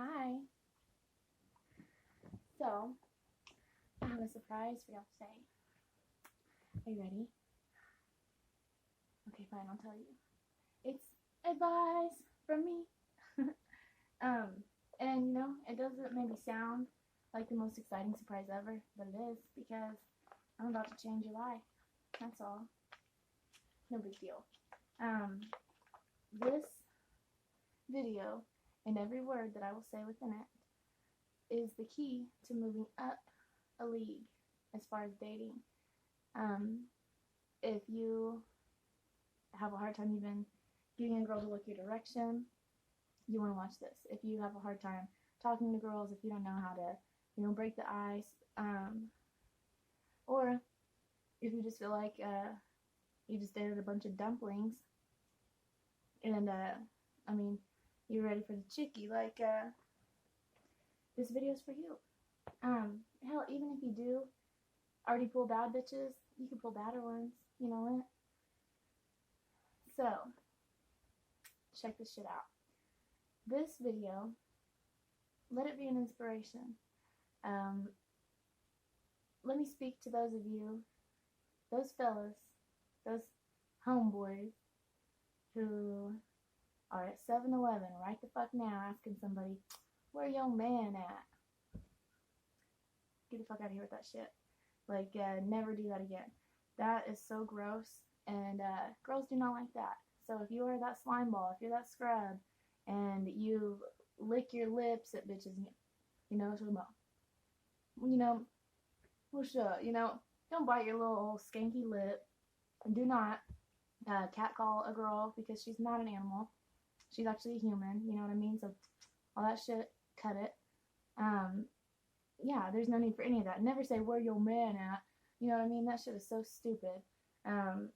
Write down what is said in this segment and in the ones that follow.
Hi. So, I have a surprise for y'all today. Are you ready? Okay, fine, I'll tell you. It's advice from me. And you know, it doesn't maybe sound like the most exciting surprise ever, but it is because I'm about to change your life. That's all. No big deal. This video and every word that I will say within it is the key to moving up a league as far as dating. If you have a hard time even getting a girl to look your direction, you want to watch this. If you have a hard time talking to girls, if you don't know how to, break the ice, or if you just feel like you just dated a bunch of dumplings, and you're ready for the chickie, this video is for you. Hell, even if you do already pull bad bitches, you can pull badder ones, you know what? So, check this shit out. This video, let it be an inspiration. Let me speak to those of you, those fellas, those homeboys who are at 7-Eleven right the fuck now asking somebody, where your man at? Get the fuck out of here with that shit. Never do that again. That is so gross, and girls do not like that. So if you are that slime ball, if you're that scrub, and you lick your lips at bitches, don't bite your little old skanky lip, and do not catcall a girl because she's not an animal. She's actually a human, you know what I mean? So all that shit, cut it. Yeah, there's no need for any of that. Never say, where your man at? You know what I mean? That shit is so stupid. And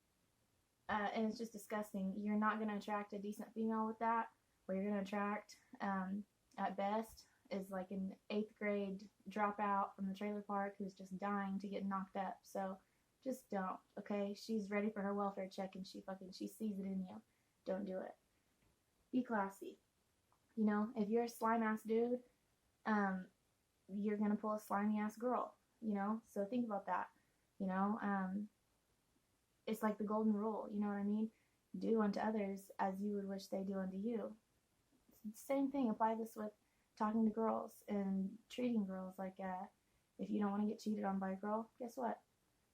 it's just disgusting. You're not going to attract a decent female with that. What you're going to attract, at best, is like an 8th grade dropout from the trailer park who's just dying to get knocked up. So just don't, okay? She's ready for her welfare check and she sees it in you. Don't do it. Be classy. You know, if you're a slime ass dude, you're gonna pull a slimy ass girl, so think about that. It's like the golden rule, you know what I mean? Do unto others as you would wish they do unto you. It's the same thing. Apply this with talking to girls and treating girls. If you don't want to get cheated on by a girl, guess what?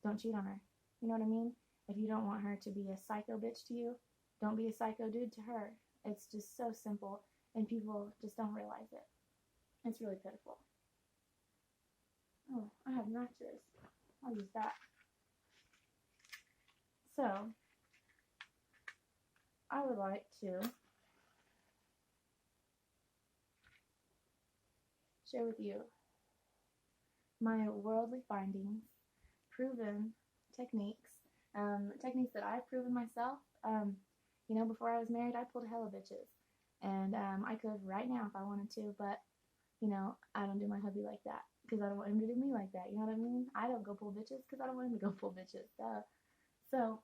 Don't cheat on her. You know what I mean? If you don't want her to be a psycho bitch to you, don't be a psycho dude to her. It's just so simple, and people just don't realize it. It's really pitiful. Oh, I have matches. I'll use that. So, I would like to share with you my worldly findings, proven techniques, techniques that I've proven myself. Before I was married, I pulled hella bitches, and I could right now if I wanted to, but I don't do my hubby like that because I don't want him to do me like that. You know what I mean? I don't go pull bitches because I don't want him to go pull bitches. So,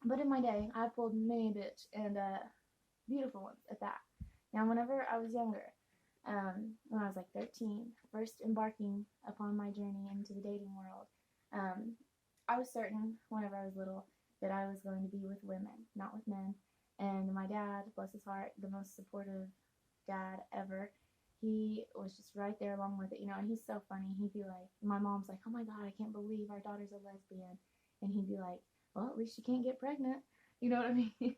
but in my day, I pulled many bitch and beautiful ones at that. Now, whenever I was younger, when I was like 13, first embarking upon my journey into the dating world, I was certain whenever I was little that I was going to be with women, not with men. And my dad, bless his heart, the most supportive dad ever, he was just right there along with it, and he's so funny. He'd be like, my mom's like, oh my God, I can't believe our daughter's a lesbian. And he'd be like, well, at least she can't get pregnant. You know what I mean?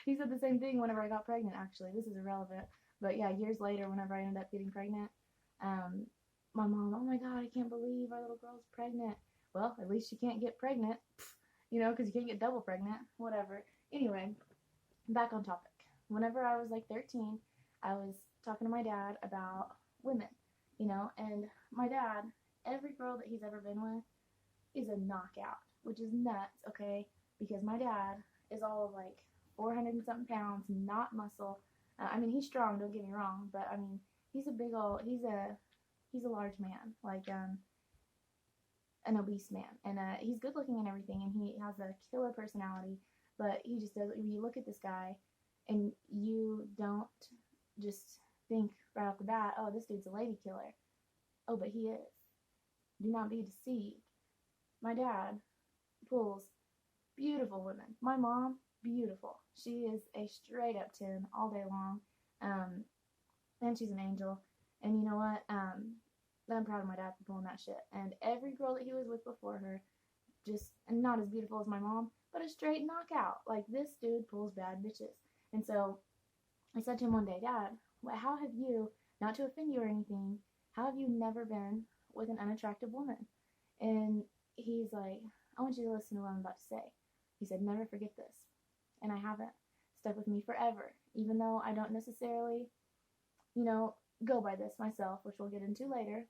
He said the same thing whenever I got pregnant, actually. This is irrelevant. But yeah, years later, whenever I ended up getting pregnant, my mom, oh my God, I can't believe our little girl's pregnant. Well, at least she can't get pregnant, because you can't get double pregnant, whatever. Anyway, back on topic. Whenever I was like 13, I was talking to my dad about women, and my dad, every girl that he's ever been with is a knockout, which is nuts, okay? Because my dad is all of like 400 and something pounds, not muscle. He's strong, don't get me wrong, but he's a large man, like an obese man, and he's good looking and everything, and he has a killer personality, but he just does. You look at this guy, and you don't just think right off the bat, oh, this dude's a lady killer. Oh, but he is. Do not be deceived. My dad pulls beautiful women. My mom, beautiful. She is a straight up 10 all day long. And she's an angel. And you know what? I'm proud of my dad for pulling that shit. And every girl that he was with before her, just not as beautiful as my mom, but a straight knockout. Like, this dude pulls bad bitches. And so I said to him one day, Dad, how have you, not to offend you or anything, how have you never been with an unattractive woman? And he's like, I want you to listen to what I'm about to say. He said, never forget this. And I haven't. Stuck with me forever. Even though I don't necessarily, go by this myself, which we'll get into later.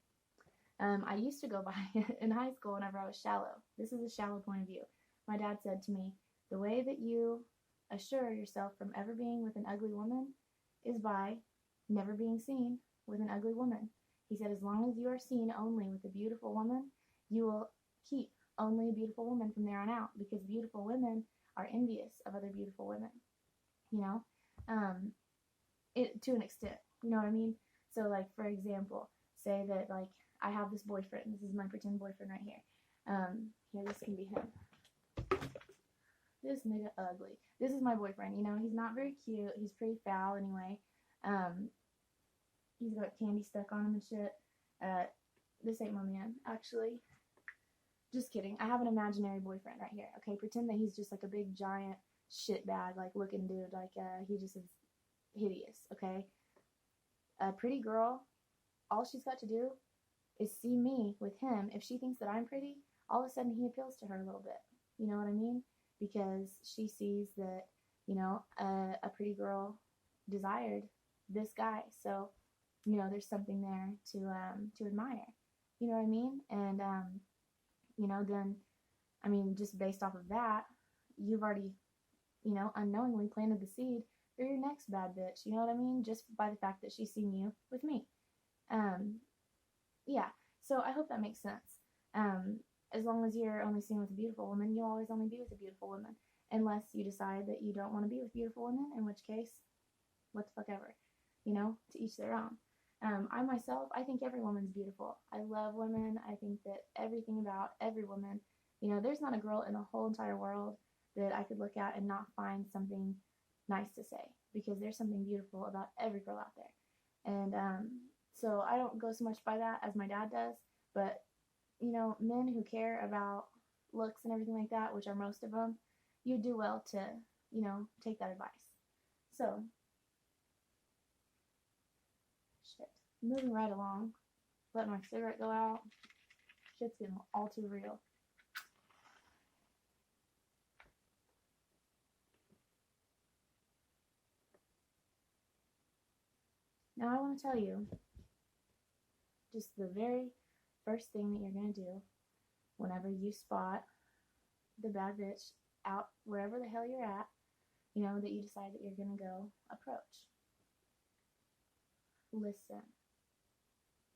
I used to go by it in high school whenever I was shallow. This is a shallow point of view. My dad said to me, the way that you assure yourself from ever being with an ugly woman is by never being seen with an ugly woman. He said, as long as you are seen only with a beautiful woman, you will keep only a beautiful woman from there on out, because beautiful women are envious of other beautiful women, to an extent, you know what I mean? So, like, for example, say that, like, I have this boyfriend. This is my pretend boyfriend right here. Here, this can be him. This nigga ugly. This is my boyfriend. He's not very cute. He's pretty foul anyway. He's got candy stuck on him and shit. This ain't my man, actually. Just kidding. I have an imaginary boyfriend right here. Okay, pretend that he's just like a big giant shitbag, like, looking dude. Like, he just is hideous, okay? A pretty girl, all she's got to do is see me with him. If she thinks that I'm pretty, all of a sudden he appeals to her a little bit. You know what I mean? Because she sees that, a pretty girl desired this guy. So, there's something there to admire. You know what I mean? And, then, just based off of that, you've already, unknowingly planted the seed for your next bad bitch. You know what I mean? Just by the fact that she's seen you with me. Yeah. So I hope that makes sense. As long as you're only seen with a beautiful woman, you'll always only be with a beautiful woman. Unless you decide that you don't want to be with beautiful women, in which case, what the fuck ever. To each their own. I myself, I think every woman's beautiful. I love women. I think that everything about every woman, there's not a girl in the whole entire world that I could look at and not find something nice to say, because there's something beautiful about every girl out there. And so I don't go so much by that as my dad does, but men who care about looks and everything like that, which are most of them, you do well to take that advice. So moving right along, letting my cigarette go out. Shit's getting all too real. Now I want to tell you just the very first thing that you're going to do whenever you spot the bad bitch out wherever the hell you're at, that you decide that you're going to go approach. Listen.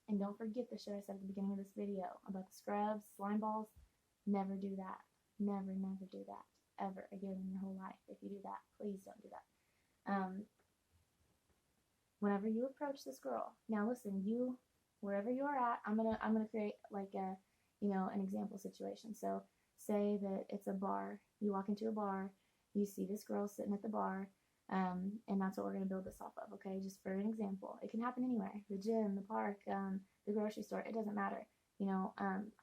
And don't forget the shit I said at the beginning of this video about the scrubs, slime balls. Never do that. Never, never do that. Ever again in your whole life. If you do that, please don't do that. Whenever you approach this girl, now listen, wherever you are at, I'm gonna create like a, an example situation. So say that it's a bar. You walk into a bar, you see this girl sitting at the bar, and that's what we're gonna build this off of. Okay, just for an example, it can happen anywhere: the gym, the park, the grocery store. It doesn't matter.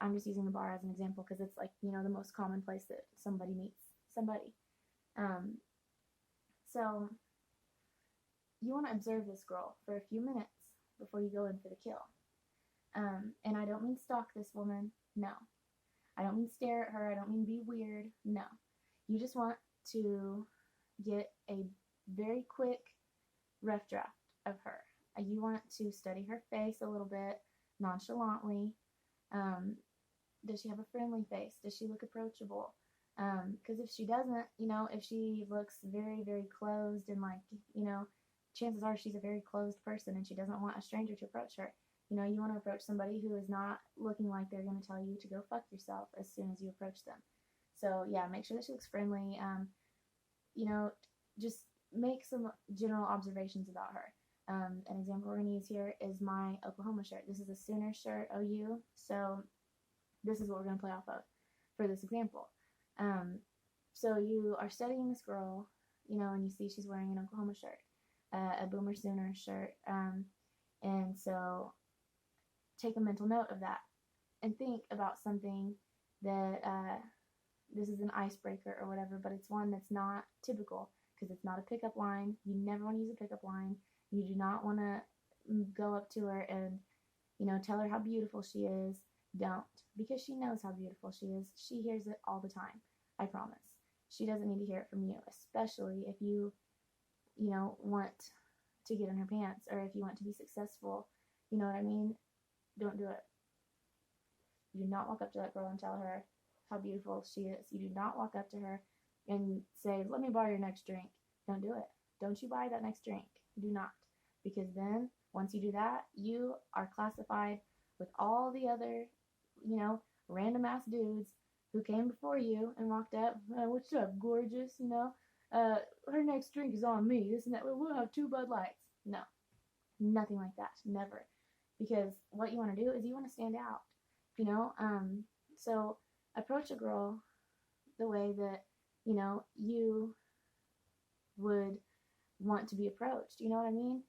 I'm just using the bar as an example because it's like the most common place that somebody meets somebody. So you want to observe this girl for a few minutes before you go in for the kill. And I don't mean stalk this woman. No. I don't mean stare at her. I don't mean be weird. No. You just want to get a very quick rough draft of her. You want to study her face a little bit nonchalantly. Does she have a friendly face? Does she look approachable? Because if she doesn't, if she looks very, very closed and chances are she's a very closed person and she doesn't want a stranger to approach her. You want to approach somebody who is not looking like they're going to tell you to go fuck yourself as soon as you approach them. So yeah, make sure that she looks friendly. Just make some general observations about her. An example we're going to use here is my Oklahoma shirt. This is a Sooner shirt, OU, so this is what we're going to play off of for this example. So you are studying this girl, and you see she's wearing an Oklahoma shirt, a Boomer Sooner shirt, and so take a mental note of that and think about something that, this is an icebreaker or whatever, but it's one that's not typical because it's not a pickup line. You never want to use a pickup line. You do not want to go up to her and, tell her how beautiful she is. Don't, because she knows how beautiful she is. She hears it all the time. I promise. She doesn't need to hear it from you, especially if you, want to get in her pants or if you want to be successful. You know what I mean? Don't do it. You do not walk up to that girl and tell her how beautiful she is. You do not walk up to her and say, let me borrow your next drink. Don't do it. Don't you buy that next drink. Do not. Because then, once you do that, you are classified with all the other, random ass dudes who came before you and walked up, what's up, gorgeous, her next drink is on me, this and that, we'll have 2 Bud Lights. No, nothing like that, never. Because what you want to do is you want to stand out, so approach a girl the way that, you would want to be approached, you know what I mean?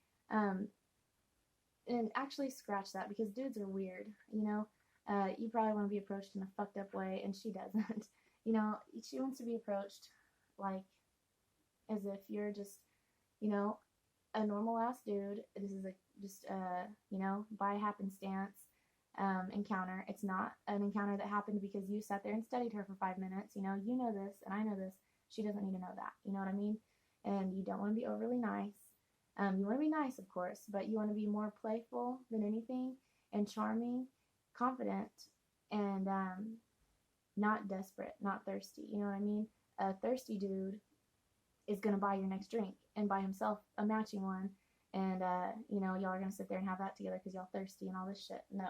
And actually scratch that, because dudes are weird, you probably want to be approached in a fucked up way, and she doesn't. She wants to be approached like as if you're just, a normal ass dude. This is just by happenstance encounter. It's not an encounter that happened because you sat there and studied her for 5 minutes. You know this, and I know this. She doesn't need to know that. You know what I mean? And you don't want to be overly nice. You want to be nice, of course, but you want to be more playful than anything, and charming, confident, and not desperate, not thirsty. You know what I mean? A thirsty dude is going to buy your next drink and buy himself a matching one, and y'all are going to sit there and have that together because y'all thirsty and all this shit. No.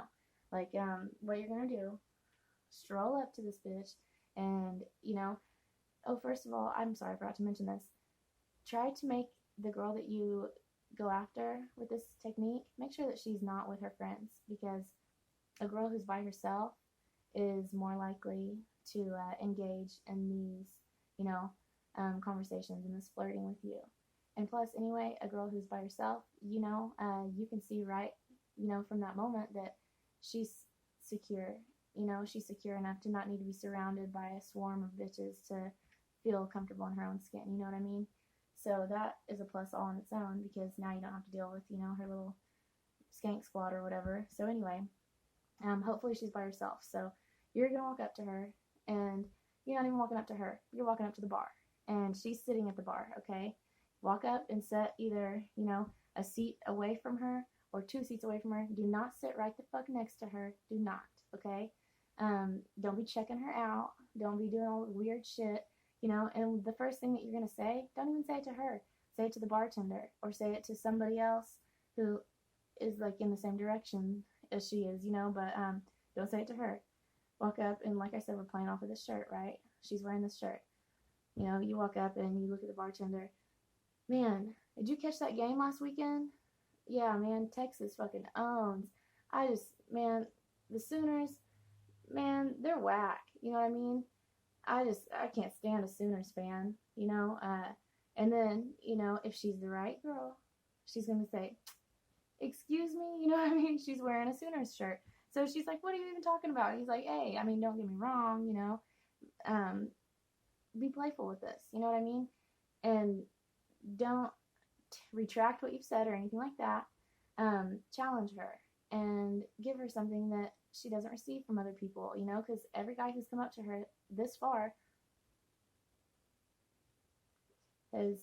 What you're going to do, stroll up to this bitch and, first of all, I'm sorry, I forgot to mention this. Try to make the girl that you go after with this technique, make sure that she's not with her friends, because a girl who's by herself is more likely to engage in these, conversations and this flirting with you. And plus, anyway, a girl who's by herself, you can see right, from that moment that she's secure. She's secure enough to not need to be surrounded by a swarm of bitches to feel comfortable in her own skin. You know what I mean? So that is a plus all on its own, because now you don't have to deal with, her little skank squad or whatever. So anyway, hopefully she's by herself. So you're going to walk up to her, and you're not even walking up to her. You're walking up to the bar, and she's sitting at the bar, okay? Walk up and sit either, a seat away from her or 2 seats away from her. Do not sit right the fuck next to her. Do not, okay? Don't be checking her out. Don't be doing all weird shit. And the first thing that you're going to say, don't even say it to her. Say it to the bartender, or say it to somebody else who is, in the same direction as she is, but don't say it to her. Walk up, and like I said, we're playing off of this shirt, right? She's wearing this shirt. You walk up, and you look at the bartender. Man, did you catch that game last weekend? Yeah, man, Texas fucking owns. Man, the Sooners, man, they're whack. You know what I mean? I can't stand a Sooners fan, and then, if she's the right girl, she's going to say, excuse me, you know what I mean? She's wearing a Sooners shirt. So she's like, what are you even talking about? And he's like, hey, don't get me wrong, be playful with this, you know what I mean? And don't retract what you've said or anything like that. Challenge her and give her something that she doesn't receive from other people, because every guy who's come up to her this far has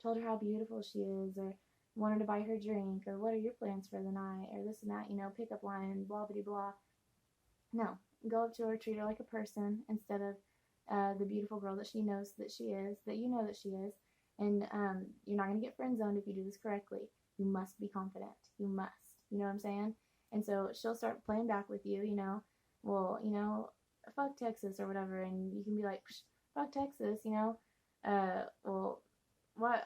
told her how beautiful she is, or wanted to buy her drink, or what are your plans for the night, or this and that, pickup line, blah, blah, blah. No, go up to her, treat her like a person instead of the beautiful girl that she knows that she is, that you know that she is. And you're not going to get friend zoned if you do this correctly. You must be confident. You must. You know what I'm saying? And so she'll start playing back with you, well, fuck Texas or whatever. And you can be like, fuck Texas, well, what?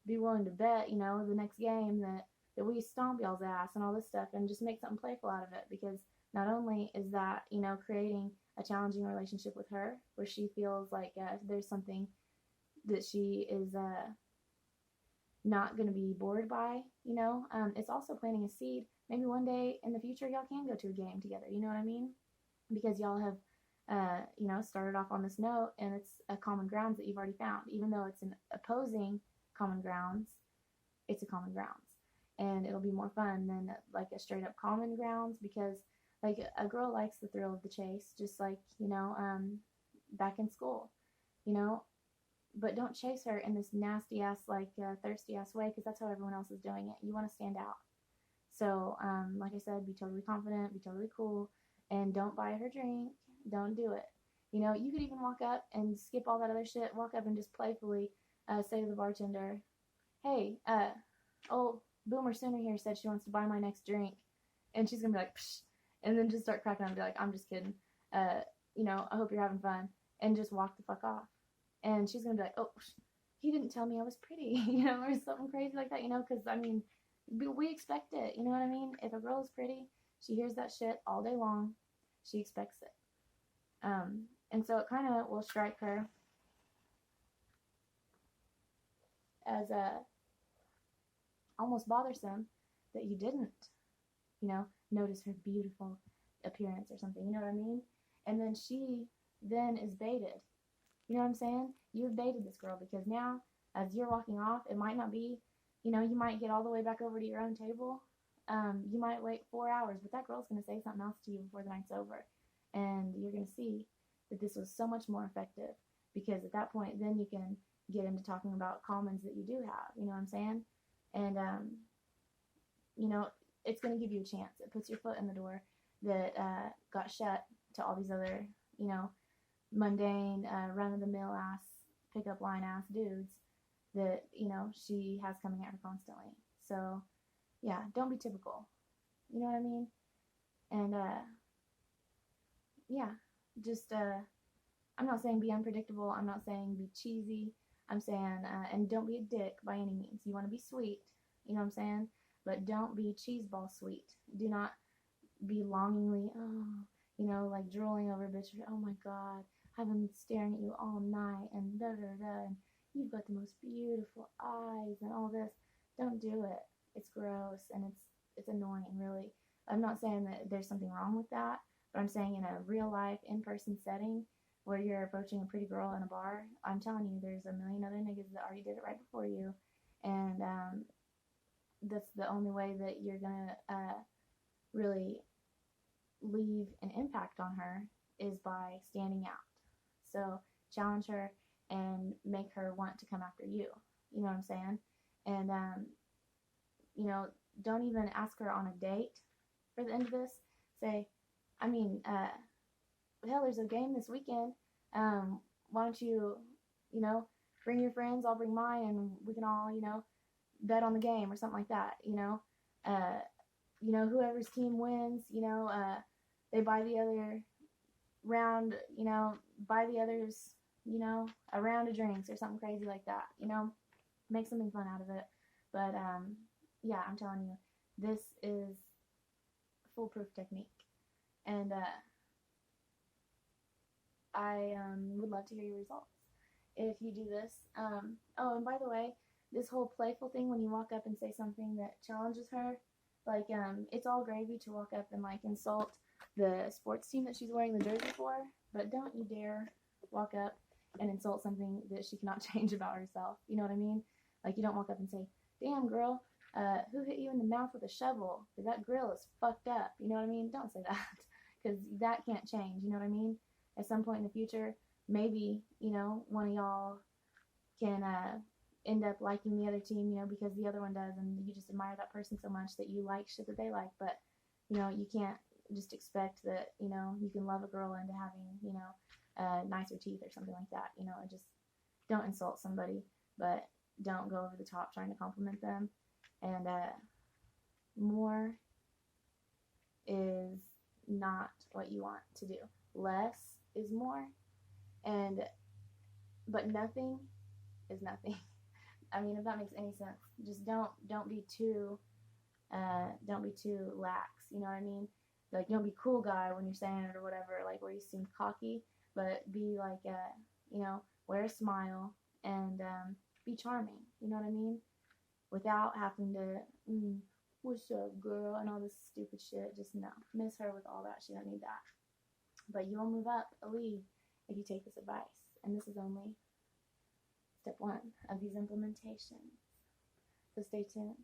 be willing to bet, you know, the next game that we stomp y'all's ass and all this stuff, and just make something playful out of it. Because not only is that, you know, creating a challenging relationship with her where she feels like there's something that she is not going to be bored by, you know, it's also planting a seed. Maybe one day in the future y'all can go to a game together, you know what I mean? Because y'all have you know, started off on this note, and it's a common grounds that you've already found. Even though it's an opposing common grounds, it's a common grounds. And it'll be more fun than like a straight up common grounds, because like a girl likes the thrill of the chase, just like, you know, back in school, you know, but don't chase her in this nasty ass, like thirsty ass way, because that's how everyone else is doing it. You want to stand out. So, like I said, be totally confident, be totally cool, and don't buy her drink. Don't do it. You know, you could even walk up and skip all that other shit, walk up and just playfully say to the bartender, hey, old Boomer Sooner here said she wants to buy my next drink. And she's going to be like, psh, and then just start cracking up and be like, I'm just kidding. You know, I hope you're having fun. And just walk the fuck off. And she's going to be like, oh, he didn't tell me I was pretty, you know, or something crazy like that, you know, because, I mean, we expect it, you know what I mean? If a girl is pretty, she hears that shit all day long. She expects it. And so it kind of will strike her as almost bothersome that you didn't, you know, notice her beautiful appearance or something, you know what I mean? And then she then is baited. You know what I'm saying? You've baited this girl, because now as you're walking off, it might not be, you know, you might get all the way back over to your own table. You might wait 4 hours, but that girl's going to say something else to you before the night's over. And you're going to see that this was so much more effective, because at that point, then you can get into talking about commons that you do have, you know what I'm saying? And, you know, it's going to give you a chance. It puts your foot in the door that got shut to all these other, you know, mundane, run-of-the-mill ass, pickup line ass dudes that, you know, she has coming at her constantly. So, yeah, don't be typical. You know what I mean? And, yeah, just, I'm not saying be unpredictable. I'm not saying be cheesy. I'm saying, and don't be a dick by any means. You want to be sweet, you know what I'm saying? But don't be cheeseball sweet. Do not be longingly, oh, you know, like drooling over a bitch. Oh my God, I've been staring at you all night, and da da da, and you've got the most beautiful eyes and all this. Don't do it. It's gross, and it's annoying, really. I'm not saying that there's something wrong with that, but I'm saying in a real life, in-person setting where you're approaching a pretty girl in a bar, I'm telling you, there's a million other niggas that already did it right before you, and that's the only way that you're gonna really leave an impact on her, is by standing out. So challenge her and make her want to come after you. You know what I'm saying? And you know, don't even ask her on a date for the end of this. Say, I mean, hell, there's a game this weekend. Why don't you, you know, bring your friends, I'll bring mine, and we can all, you know, bet on the game or something like that, you know. You know, whoever's team wins, you know, they buy the other round, you know, buy the others, you know, a round of drinks or something crazy like that, you know. Make something fun out of it. But, yeah, I'm telling you, this is foolproof technique. And, I would love to hear your results if you do this. Oh, and by the way, this whole playful thing, when you walk up and say something that challenges her, like, it's all gravy to walk up and, like, insult the sports team that she's wearing the jersey for, but don't you dare walk up and insult something that she cannot change about herself. You know what I mean? Like, you don't walk up and say, damn, girl, who hit you in the mouth with a shovel? Because that grill is fucked up. You know what I mean? Don't say that, because that can't change. You know what I mean? At some point in the future, maybe, you know, one of y'all can end up liking the other team, you know, because the other one does, and you just admire that person so much that you like shit that they like. But, you know, you can't just expect that, you know, you can love a girl into having, you know, nicer teeth or something like that. You know, just don't insult somebody, but don't go over the top trying to compliment them. And more is not what you want to do. Less is more, but nothing is nothing. I mean, if that makes any sense. Just don't be too lax, you know what I mean? Like, don't be cool guy when you're saying it or whatever, like, where you seem cocky, but be like, you know, wear a smile and be charming, you know what I mean? Without having to, what's up, girl, and all this stupid shit. Just no. Miss her with all that. She don't need that. But you will move up a league if you take this advice. And this is only step 1 of these implementations. So stay tuned.